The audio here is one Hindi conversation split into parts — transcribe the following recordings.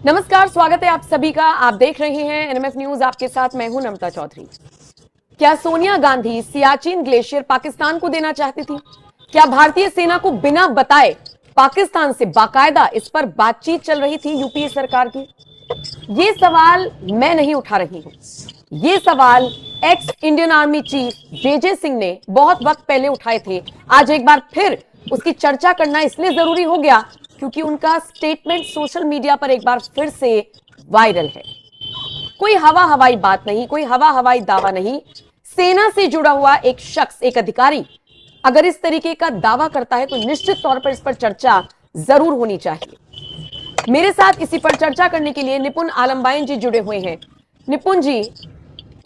नमस्कार, स्वागत है आप सभी का। आप देख रहे हैं एनएमएफ न्यूज। आपके साथ मैं हूं नमता चौधरी। क्या सोनिया गांधी सियाचिन ग्लेशियर पाकिस्तान को देना चाहती थी? क्या भारतीय सेना को बिना बताए पाकिस्तान से बाकायदा इस पर बातचीत चल रही थी यूपीए सरकार की? ये सवाल मैं नहीं उठा रही हूं। ये सवाल x Indian army chief JJ Singh ने बहुत वक्त पहले उठाए थे। आज एक बार फिर उसकी चर्चा करना इसलिए जरूरी हो गया क्योंकि उनका स्टेटमेंट सोशल मीडिया पर एक बार फिर से वायरल है। कोई हवा हवाई बात नहीं, कोई हवा हवाई दावा नहीं। सेना से जुड़ा हुआ एक शख्स, एक अधिकारी अगर इस तरीके का दावा करता है तो निश्चित तौर पर इस पर चर्चा जरूर होनी चाहिए। मेरे साथ इसी पर चर्चा करने के लिए निपुण आलमबाइन जी जुड़े हुए हैं। निपुण जी,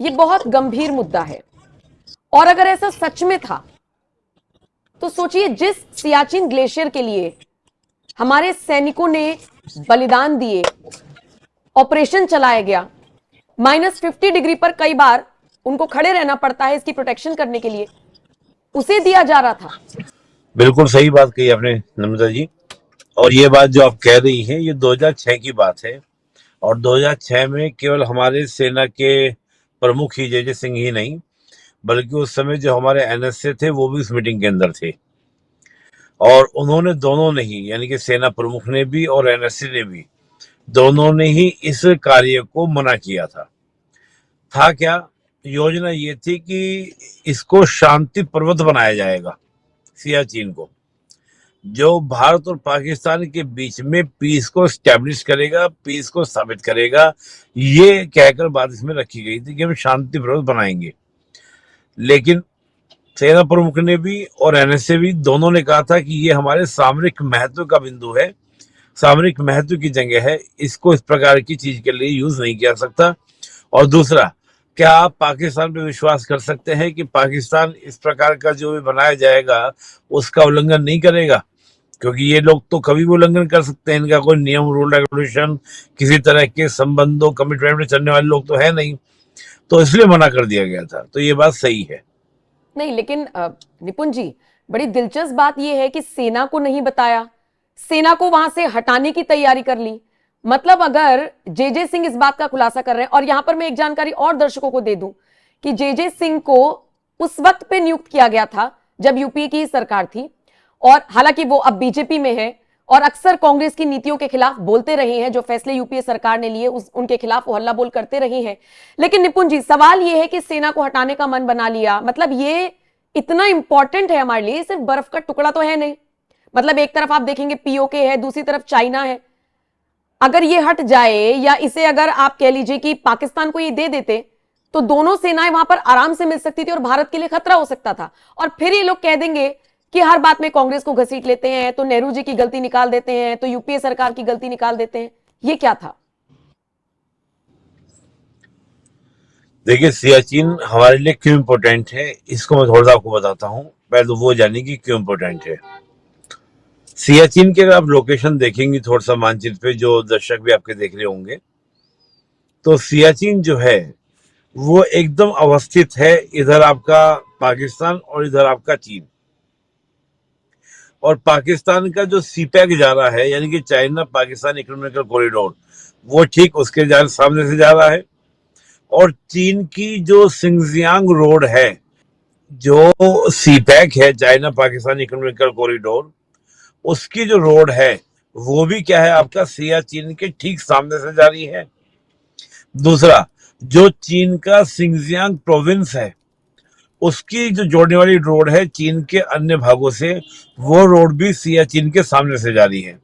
ये बहुत गंभीर मुद्दा है और अगर ऐसा सच में था तो सोचिए, जिस सियाचिन ग्लेशियर के लिए हमारे सैनिकों ने बलिदान दिए, ऑपरेशन चलाया गया, -50 डिग्री पर कई बार उनको खड़े रहना पड़ता है इसकी प्रोटेक्शन करने के लिए, उसे दिया जा रहा था। बिल्कुल सही बात कही आपने नम्रता जी। और ये बात जो आप कह रही हैं ये 2006 की बात है। और 2006 में केवल हमारे सेना के प्रमुख ही जेजे सिंह ही नहीं, बल्कि उस समय जो हमारे एनएसए थे वो भी उस मीटिंग के अंदर थे। और उन्होंने दोनों ने ही, यानी कि सेना प्रमुख ने भी और एनएसए ने भी, दोनों ने ही इस कार्य को मना किया था क्या? योजना ये थी कि इसको शांति पर्वत बनाया जाएगा, सियाचिन को, जो भारत और पाकिस्तान के बीच में पीस को स्टैब्लिश करेगा, पीस को स्थापित करेगा। ये कहकर बात इसमें रखी गई थी कि हम शांति पर्वत बनाएंगे। लेकिन सेना प्रमुख ने भी और एनएसए भी दोनों ने कहा था कि ये हमारे सामरिक महत्व का बिंदु है, सामरिक महत्व की जगह है, इसको इस प्रकार की चीज के लिए यूज नहीं किया सकता। और दूसरा, क्या आप पाकिस्तान पे विश्वास कर सकते हैं कि पाकिस्तान इस प्रकार का जो भी बनाया जाएगा उसका उल्लंघन नहीं करेगा? क्योंकि ये लोग तो कभी भी उल्लंघन कर सकते हैं, इनका कोई नियम, रूल, रेगुलेशन, किसी तरह के संबंधों, कमिटमेंट में चलने वाले लोग तो है नहीं, तो इसलिए मना कर दिया गया था। तो ये बात सही है। नहीं, लेकिन निपुण जी, बड़ी दिलचस्प बात यह है कि सेना को नहीं बताया, सेना को वहां से हटाने की तैयारी कर ली। मतलब अगर जेजे सिंह इस बात का खुलासा कर रहे हैं, और यहां पर मैं एक जानकारी और दर्शकों को दे दूं कि जेजे सिंह को उस वक्त पे नियुक्त किया गया था जब यूपीए की सरकार थी, और हालांकि वो अब बीजेपी में है और अक्सर कांग्रेस की नीतियों के खिलाफ बोलते रहे हैं। जो फैसले यूपीए सरकार ने लिए उनके खिलाफ वो हल्ला बोल करते रहे हैं। लेकिन निपुण जी, सवाल ये है कि सेना को हटाने का मन बना लिया, मतलब ये इतना इंपॉर्टेंट है हमारे लिए? सिर्फ बर्फ का टुकड़ा तो है नहीं। मतलब एक तरफ आप देखेंगे पीओके है, दूसरी तरफ चाइना है। अगर ये हट जाए, या इसे अगर आप कह लीजिए कि पाकिस्तान को ये दे देते, तो दोनों सेनाएं वहां पर आराम से मिल सकती थी और भारत के लिए खतरा हो सकता था। और फिर ये लोग कह देंगे कि हर बात में कांग्रेस को घसीट लेते हैं, तो नेहरू जी की गलती निकाल देते हैं, तो यूपीए सरकार की गलती निकाल देते हैं। ये क्या था? देखिए, सियाचिन हमारे लिए क्यों इम्पोर्टेंट है इसको मैं थोड़ा सा आपको बताता हूँ। पहले तो वो जानिए कि क्यों इम्पोर्टेंट है। सियाचिन के अगर आप लोकेशन देखेंगे थोड़ा सा मानचित्र पे, जो दर्शक भी आपके देख रहे होंगे, तो सियाचिन जो है वो एकदम अवस्थित है। इधर आपका पाकिस्तान और इधर आपका चीन। और पाकिस्तान का जो सीपैक जा रहा है, यानी कि चाइना पाकिस्तान इकोनॉमिकल कॉरिडोर, वो ठीक उसके सामने से जा रहा है। और चीन की जो सिंगजियांग रोड है, जो सीपैक है, चाइना पाकिस्तान इकोनॉमिकल कॉरिडोर, उसकी जो रोड है वो भी क्या है, आपका सियाचिन के ठीक सामने से जा रही है। दूसरा, जो चीन का सिंगजियांग प्रोविंस है, उसकी जो जोड़ने वाली रोड है चीन के अन्य भागों से, वो रोड भी सियाचिन के सामने से जा रही है।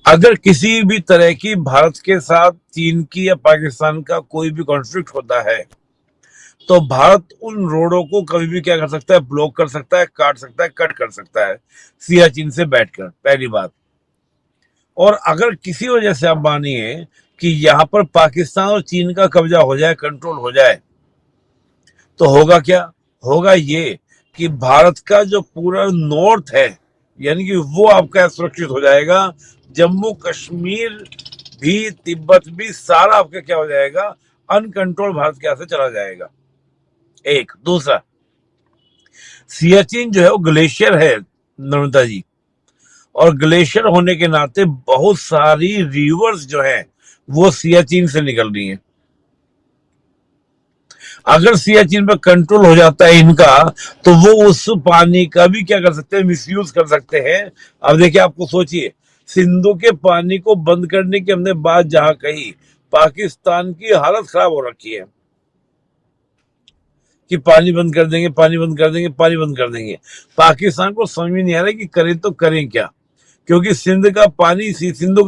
अगर किसी भी तरह की भारत के साथ चीन की या पाकिस्तान का कोई भी कॉन्फ्लिक्ट होता है, तो भारत उन रोडों को कभी भी क्या कर सकता है, ब्लॉक कर सकता है, काट सकता है, कट कर सकता है, सियाचिन से बैठकर, पहली बात। और अगर किसी वजह से आप मानिए कि यहाँ पर पाकिस्तान और चीन का कब्जा हो जाए, कंट्रोल हो जाए, तो होगा क्या? होगा ये कि भारत का जो पूरा नॉर्थ है, यानी कि वो आपका सुरक्षित हो जाएगा। जम्मू कश्मीर भी, तिब्बत भी, सारा आपका क्या हो जाएगा, अनकंट्रोल भारत के यहाँ से चला जाएगा। एक। दूसरा, सियाचिन जो है वो ग्लेशियर है नर्मदा जी, और ग्लेशियर होने के नाते बहुत सारी रिवर्स जो है वो सियाचिन से निकल रही हैं। अगर सियाचिन पे कंट्रोल हो जाता है इनका, तो वो उस पानी का भी क्या कर सकते हैं, मिसयूज कर सकते हैं। अब देखिए, आपको सोचिए, सिंधु के पानी को बंद करने की हमने बात जहां कही, पाकिस्तान की हालत खराब हो रखी है कि पानी बंद कर देंगे, पानी बंद कर देंगे, पानी बंद कर देंगे। पाकिस्तान को समझ में नहीं आ रहा कि करें तो करें क्या, क्योंकि सिंधु का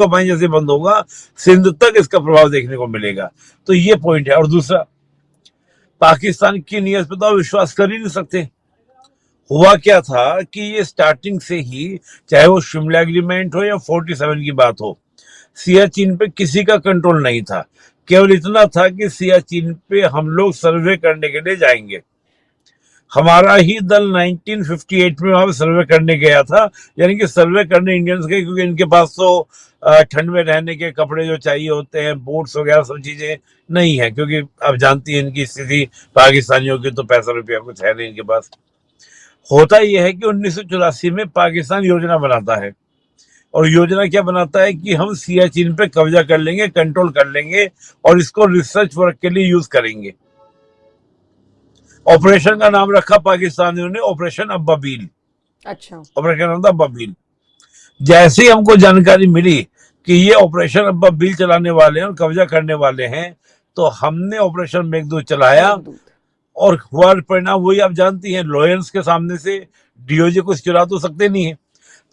पानी जैसे बंद होगा, सिंध तक इसका प्रभाव देखने को मिलेगा। तो ये पॉइंट है। और दूसरा, पाकिस्तान की नीयत पे तो आप विश्वास कर ही नहीं सकते। हुआ क्या था कि ये स्टार्टिंग से ही, चाहे वो शिमला एग्रीमेंट हो या 47 की बात हो, सियाचिन पे किसी का कंट्रोल नहीं था। केवल इतना था कि सियाचिन पे हम लोग सर्वे करने के लिए जाएंगे। हमारा ही दल 1958 में वहां पे सर्वे करने गया था, यानी कि सर्वे करने इंडियंस गए, क्योंकि इनके पास तो ठंड में रहने के कपड़े जो चाहिए होते हैं, बोट्स वगैरह सब चीजें नहीं है, क्योंकि आप जानती हैं इनकी स्थिति, पाकिस्तानियों की तो पैसा रुपया कुछ है नहीं इनके पास। होता यह है कि 1984 में पाकिस्तान योजना बनाता है, और योजना क्या बनाता है कि हम सियाचिन पे कब्जा कर लेंगे, कंट्रोल कर लेंगे, और इसको रिसर्च वर्क के लिए यूज करेंगे। ऑपरेशन का नाम रखा पाकिस्तानियों ने ऑपरेशन अब्बाबील। अच्छा। ऑपरेशन नाम था अब्बाबील। जैसे ही हमको जानकारी मिली कि ये ऑपरेशन अब्बाबील चलाने वाले हैं और कब्जा करने वाले हैं, तो हमने ऑपरेशन मेघदूत चलाया, और हुआ परिणाम वही आप जानती हैं, लॉयंस के सामने से डीओजी कुछ चुरा तो सकते नहीं है।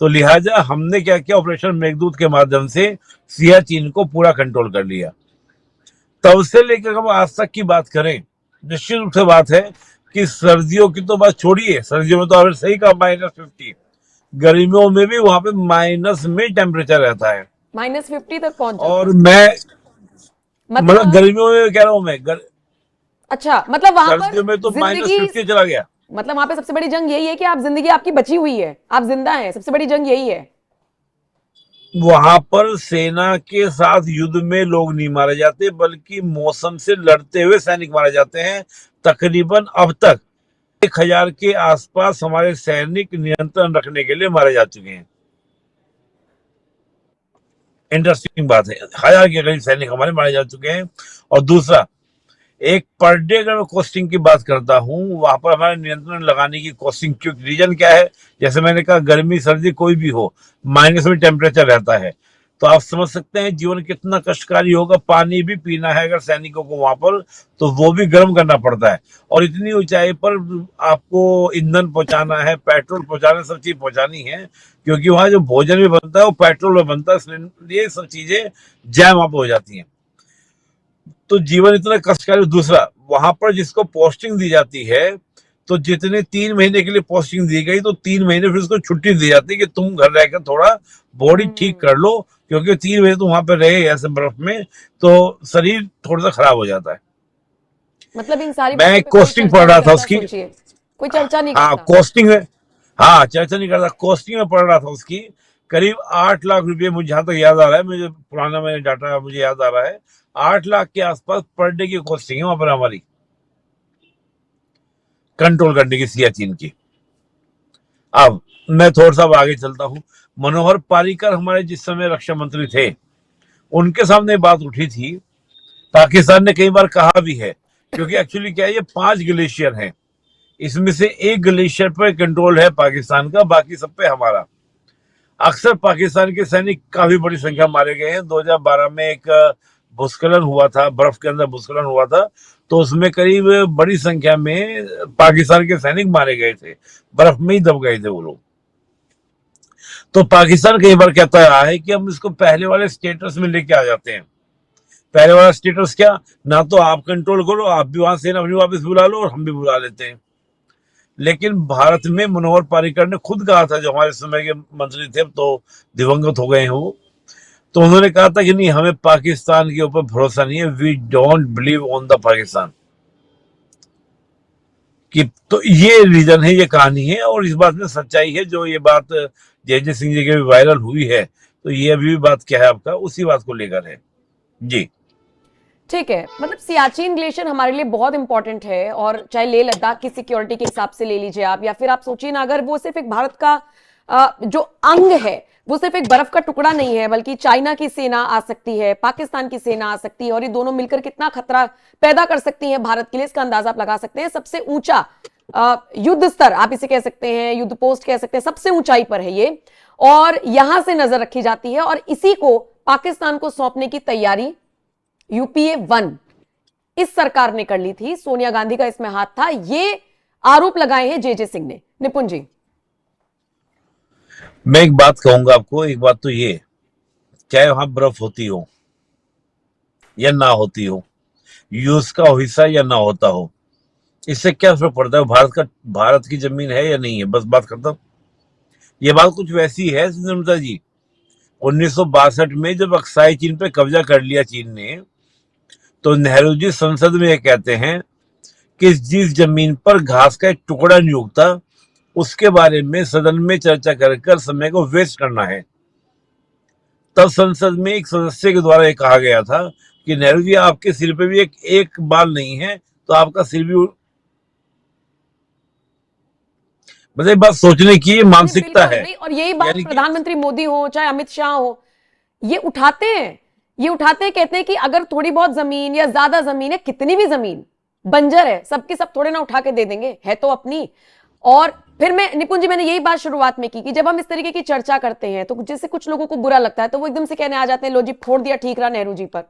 तो लिहाजा हमने क्या किया, ऑपरेशन मेघदूत के माध्यम से सियाचिन को पूरा कंट्रोल कर लिया। तब से लेकर हम आज तक की बात करें, निश्चित रूप से बात है कि सर्दियों की तो बात छोड़िए, सर्दियों में तो आपने सही कहा -50, गर्मियों में भी वहां पे माइनस में टेम्परेचर रहता है, -50 तक पहुंच जाता और है। मैं मतलब गर्मियों में कह रहा हूं मैं, अच्छा, मतलब वहां पर सर्दियों में तो जिंदगी, -50 चला गया। मतलब वहां पे सबसे बड़ी जंग यही है कि आप जिंदगी आपकी बची हुई है, आप जिंदा हैं, सबसे बड़ी जंग यही है। वहां पर सेना के साथ युद्ध में लोग नहीं मारे जाते, बल्कि मौसम से लड़ते हुए सैनिक मारे जाते हैं। तकरीबन अब तक 1000 के आसपास हमारे सैनिक नियंत्रण रखने के लिए मारे जा चुके हैं। इंटरेस्टिंग बात है, 1000 के करीब सैनिक हमारे मारे जा चुके हैं। और दूसरा, एक पर डे अगर मैं कॉस्टिंग की बात करता हूं, वहां पर हमारे नियंत्रण लगाने की कॉस्टिंग, क्योंकि रीजन क्या है, जैसे मैंने कहा, गर्मी सर्दी कोई भी हो, माइनस में टेम्परेचर रहता है। तो आप समझ सकते हैं जीवन कितना कष्टकारी होगा। पानी भी पीना है अगर सैनिकों को वहां पर, तो वो भी गर्म करना पड़ता है, और इतनी ऊंचाई पर आपको ईंधन पहुंचाना है, पेट्रोल पहुंचाना, सब चीज पहुंचानी है, क्योंकि वहां जो भोजन भी बनता है वो पेट्रोल में बनता है, इसलिए सब चीजें जैम अप हो जाती हैं। तो जीवन इतना कष्टकारी। दूसरा, वहां पर जिसको पोस्टिंग दी जाती है, तो जितने 3 महीने के लिए पोस्टिंग दी गई, तो 3 महीने फिर उसको छुट्टी दी जाती है कि तुम घर रहकर थोड़ा बॉडी ठीक कर लो, क्योंकि 3 महीने तुम वहां पर रहे ऐसे बर्फ में, तो शरीर थोड़ा सा खराब हो जाता है। मतलब इन सारी मैं बातों पे कोई कॉस्टिंग चर्चा पढ़ रहा नहीं था करता, उसकी। सोचिए कोई चर्चा नहीं हाँ, करता। कॉस्टिंग में, हाँ चर्चा नहीं करता, कॉस्टिंग में पढ़ रहा था उसकी। करीब 8 लाख रुपए, मुझे जहां तक याद आ रहा है, मुझे पुराना मैंने डाटा मुझे याद आ रहा है, 8 लाख के आसपास पर डे की कॉस्टिंग है वहां पर हमारी, कंट्रोल करने की सियाचिन की। अब मैं थोड़ा सा आगे चलता हूं। मनोहर पारिकर हमारे जिस समय रक्षा मंत्री थे, उनके सामने बात उठी थी, पाकिस्तान ने कई बार कहा भी है, क्योंकि एक्चुअली क्या है, ये 5 ग्लेशियर हैं, इसमें से एक ग्लेशियर पर कंट्रोल है पाकिस्तान का, बाकी सब पे हमारा। अक्सर पाकिस्तान के सैनिक काफी बड़ी संख्या मारे गए हैं। 2012 में एक भूस्खलन हुआ था, बर्फ के अंदर भूस्खलन हुआ था, तो उसमें करीब बड़ी संख्या में पाकिस्तान के सैनिक मारे गए थे, बर्फ में ही दब गए थे वो लोग। तो पाकिस्तान कई बार कहता रहा है कि हम इसको पहले वाले स्टेटस में लेके आ जाते हैं। पहले वाला स्टेटस क्या, ना तो आप कंट्रोल करो, आप भी वहां सेना अपनी वापस बुला लो और हम भी बुला लेते हैं। लेकिन भारत में मनोहर पारिकर ने खुद कहा था, जो हमारे समय के मंत्री थे, तो दिवंगत हो गए हैं वो, तो उन्होंने कहा था कि नहीं, हमें पाकिस्तान के ऊपर भरोसा नहीं है, we don't believe on the Pakistan कि। तो ये रीजन है, ये कहानी है, और इस बात में सच्चाई है। जो ये बात जय सिंह जी के भी वायरल हुई है, तो ये अभी भी बात क्या है आपका, उसी बात को लेकर है जी। ठीक है, मतलब सियाचिन ग्लेशियर हमारे लिए बहुत इंपॉर्टेंट है, और चाहे लेह लद्दाख की सिक्योरिटी के हिसाब से ले लीजिए आप, या फिर आप सोचिए ना, अगर वो सिर्फ एक भारत का जो अंग है वो सिर्फ एक बर्फ का टुकड़ा नहीं है, बल्कि चाइना की सेना आ सकती है, पाकिस्तान की सेना आ सकती है, और ये दोनों मिलकर कितना खतरा पैदा कर सकती हैं भारत के लिए, इसका अंदाजा आप लगा सकते हैं। सबसे ऊंचा युद्ध स्तर आप इसे कह सकते हैं, युद्ध पोस्ट कह सकते हैं, सबसे ऊंचाई पर है ये, और यहां से नजर रखी जाती है, और इसी को पाकिस्तान को सौंपने की तैयारी यूपीए 1 इस सरकार ने कर ली थी। सोनिया गांधी का इसमें हाथ था, ये आरोप लगाए हैं जे सिंह ने। निपुण जी, मैं एक बात कहूंगा आपको, एक बात तो ये, चाहे वहां बर्फ होती हो या ना होती हो, यूएस का हिस्सा या ना होता हो, इससे क्या फर्क पड़ता है? भारत की जमीन है या नहीं है, बस बात खत्म। ये बात कुछ वैसी है नम्रता जी, 1962 में जब अक्साई चीन पे कब्जा कर लिया चीन ने, तो नेहरू जी संसद में ये कहते हैं कि जिस जमीन पर घास का एक टुकड़ा नहीं उगता, उसके बारे में सदन में चर्चा कर समय को वेस्ट करना है। तब संसद में एक सदस्य के द्वारा ये कहा गया था कि नेहरू जी, आपके सिर पे भी एक बाल नहीं है, तो आपका सिर भी, मतलब एक बात सोचने की मानसिकता है। और यही बात यानी प्रधानमंत्री मोदी हो चाहे अमित शाह हो, ये उठाते हैं, कहते हैं कि अगर थोड़ी बहुत जमीन या ज्यादा जमीन है, कितनी भी जमीन बंजर है, सबके सब थोड़े ना उठा के दे देंगे, है तो अपनी। और फिर निपुण जी, मैंने यही बात शुरुआत में की कि जब हम इस तरीके की चर्चा करते हैं तो जैसे कुछ लोगों को बुरा लगता है, तो वो एकदम से कहने आ जाते हैं, लो जी फोड़ दिया, ठीक रहा नेहरू जी पर,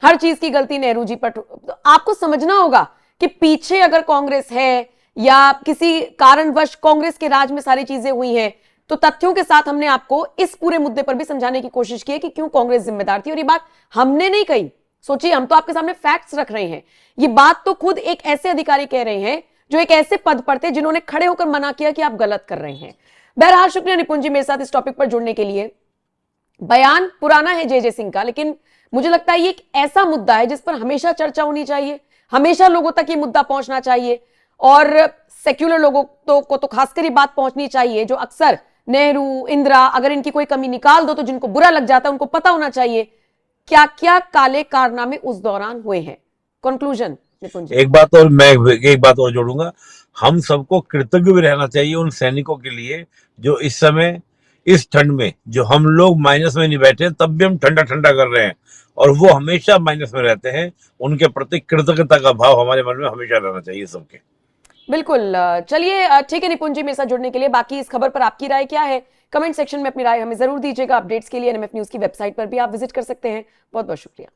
हर चीज की गलती नेहरू जी पर। तो आपको समझना होगा कि पीछे अगर कांग्रेस है या किसी कारणवश कांग्रेस के राज में सारी चीजें हुई हैं, तो तथ्यों के साथ हमने आपको इस पूरे मुद्दे पर भी समझाने की कोशिश की है कि क्यों कांग्रेस जिम्मेदार थी। और ये बात हमने नहीं कही, सोचिए, हम तो आपके सामने फैक्ट्स रख रहे हैं। ये बात तो खुद एक ऐसे अधिकारी कह रहे हैं जो एक ऐसे पद पर थे जिन्होंने खड़े होकर मना किया कि आप गलत कर रहे हैं। बहरहाल, शुक्रिया निपुण जी मेरे साथ इस टॉपिक पर जुड़ने के लिए। बयान पुराना है जे सिंह का, लेकिन मुझे लगता है ये एक ऐसा मुद्दा है जिस पर हमेशा चर्चा होनी चाहिए, हमेशा लोगों तक ये मुद्दा पहुंचना चाहिए, और सेक्युलर लोगों को तो खासकर ये बात पहुंचनी चाहिए जो अक्सर नेहरू, इंदिरा, अगर इनकी कोई कमी निकाल दो तो जिनको बुरा लग जाता है, उनको पता होना चाहिए क्या क्या काले कारनामे उस दौरान हुए हैं। कंक्लूजन निपुण जी। एक बात और, मैं एक बात और जोड़ूंगा, हम सबको कृतज्ञ भी रहना चाहिए उन सैनिकों के लिए जो इस समय, इस ठंड में, जो हम लोग माइनस में नहीं बैठे तब भी हम ठंडा ठंडा कर रहे हैं, और वो हमेशा माइनस में रहते हैं, उनके प्रति कृतज्ञता का भाव हमारे मन में हमेशा रहना चाहिए सबके। बिल्कुल, चलिए ठीक है निपुण जी मेरे साथ जुड़ने के लिए। बाकी इस खबर पर आपकी राय क्या है, कमेंट सेक्शन में अपनी राय हमें जरूर दीजिएगा। अपडेट्स के लिए एनएमएफ न्यूज की वेबसाइट पर भी आप विजिट कर सकते हैं। बहुत बहुत शुक्रिया।